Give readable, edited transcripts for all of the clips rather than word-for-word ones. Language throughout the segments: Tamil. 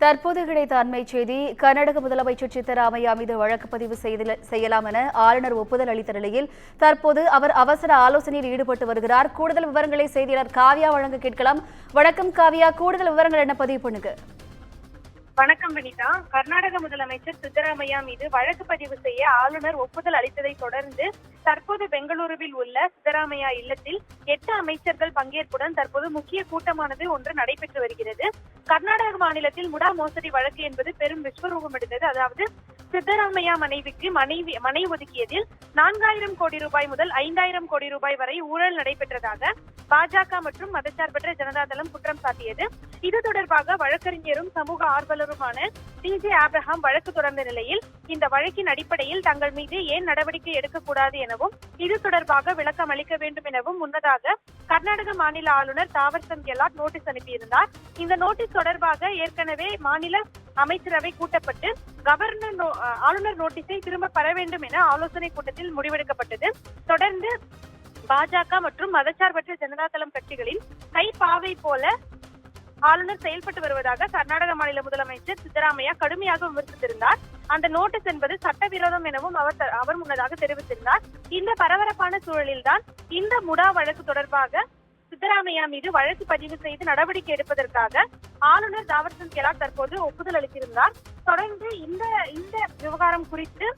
தற்போது கிடைத்த அண்மை செய்தி, கர்நாடக முதலமைச்சர் சித்தராமையா மீது வழக்கு பதிவு செய்யலாம் என ஆளுநர் ஒப்புதல் அளித்த நிலையில் தற்போது அவர் அவசர ஆலோசனையில் ஈடுபட்டு வருகிறார். கூடுதல் விவரங்களை செய்தியாளர் காவ்யா வழங்க கேட்கலாம். வணக்கம் காவ்யா, கூடுதல் விவரங்கள் என்ன பதிவு பண்ணுங்க? வணக்கம் வினிதா. கர்நாடக முதலமைச்சர் சித்தராமையா மீது வழக்கு பதிவு செய்ய ஆளுநர் ஒப்புதல் அளித்ததை தொடர்ந்து தற்போது பெங்களூருவில் உள்ள சித்தராமையா இல்லத்தில் 8 அமைச்சர்கள் பங்கேற்புடன் தற்போது முக்கிய கூட்டமானது ஒன்று நடைபெற்று வருகிறது. கர்நாடக மாநிலத்தில் முடா மோசடி வழக்கு என்பது பெரும் விஸ்வரூபம் எடுத்தது. அதாவது சித்தராமையா மனைவிக்கு மனை ஒதுக்கியதில் 4000 கோடி ரூபாய் முதல் 5000 கோடி ரூபாய் வரை ஊழல் நடைபெற்றதாக பாஜக மற்றும் மதச்சார்பற்ற ஜனதாதளம் குற்றம் சாட்டியது. இது தொடர்பாக வழக்கறிஞரும் சமூக ஆர்வலருமான டிஜே ஆப்ரஹாம் வழக்கு தொடர்ந்த நிலையில் இந்த வழக்கின் அடிப்படையில் தங்கள் மீது ஏன் நடவடிக்கை எடுக்கக்கூடாது எனவும் இது தொடர்பாக விளக்கம் அளிக்க வேண்டும் எனவும் முன்னதாக கர்நாடக மாநில ஆளுநர் தாவர்சந்த் கெலாட் நோட்டீஸ் அனுப்பியிருந்தார். இந்த நோட்டீஸ் தொடர்பாக ஏற்கனவே மாநில அமைச்சரவை கூட்டப்பட்டு ஆளுநர் நோட்டீஸை திரும்ப பெற வேண்டும் என ஆலோசனை கூட்டத்தில் முடிவெடுக்கப்பட்டது. தொடர்ந்து பாஜக மற்றும் மதச்சார்பற்ற ஜனதாதளம் கட்சிகளின் கைப்பாவை போல ஆளுநர் செயல்பட்டு வருவதாக கர்நாடக மாநில முதலமைச்சர் சித்தராமையா கடுமையாக விமர்சித்திருந்தார். அந்த நோட்டீஸ் என்பது சட்டவிரோதம் எனவும் அவர் முன்னதாக தெரிவித்திருந்தார். இந்த பரபரப்பான சூழலில்தான் இந்த முடா வழக்கு தொடர்பாக சித்தராமையா மீது வழக்கு பதிவு செய்து நடவடிக்கை எடுப்பதற்காக ஆளுநர் தாவர்சந்த் கெலாட் தற்போது ஒப்புதல் அளித்திருந்தார். தொடர்ந்து இந்த விவகாரம் குறித்து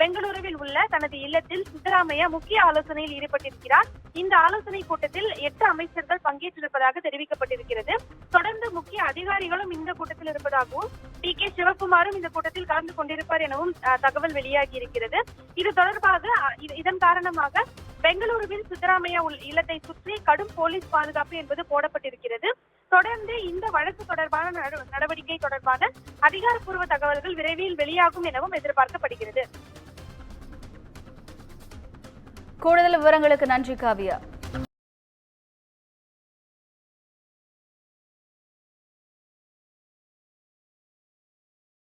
பெங்களூருவில் உள்ள தனது இல்லத்தில் சித்தராமையா முக்கிய ஆலோசனையில் ஈடுபட்டிருக்கிறார். இந்த ஆலோசனை கூட்டத்தில் 8 அமைச்சர்கள் பங்கேற்றிருப்பதாக தெரிவிக்கப்பட்டிருக்கிறது. தொடர்ந்து முக்கிய அதிகாரிகளும் இந்த கூட்டத்தில் இருப்பதாகவும் டி.கே. சிவகுமாரும் இந்த கூட்டத்தில் கலந்து கொண்டிருப்பார் எனவும் தகவல் வெளியாகி இருக்கிறது. இது தொடர்பாக இதன் காரணமாக பெங்களூருவில் சித்தராமையா இல்லத்தை சுற்றி கடும் போலீஸ் பாதுகாப்பு என்பது போடப்பட்டிருக்கிறது. தொடர்ந்து இந்த வழக்கு தொடர்பான நடவடிக்கை தொடர்பான அதிகாரப்பூர்வ தகவல்கள் விரைவில் வெளியாகும் எனவும் எதிர்பார்க்கப்படுகிறது. கூடுதல் விவரங்களுக்கு நன்றி காவ்யா.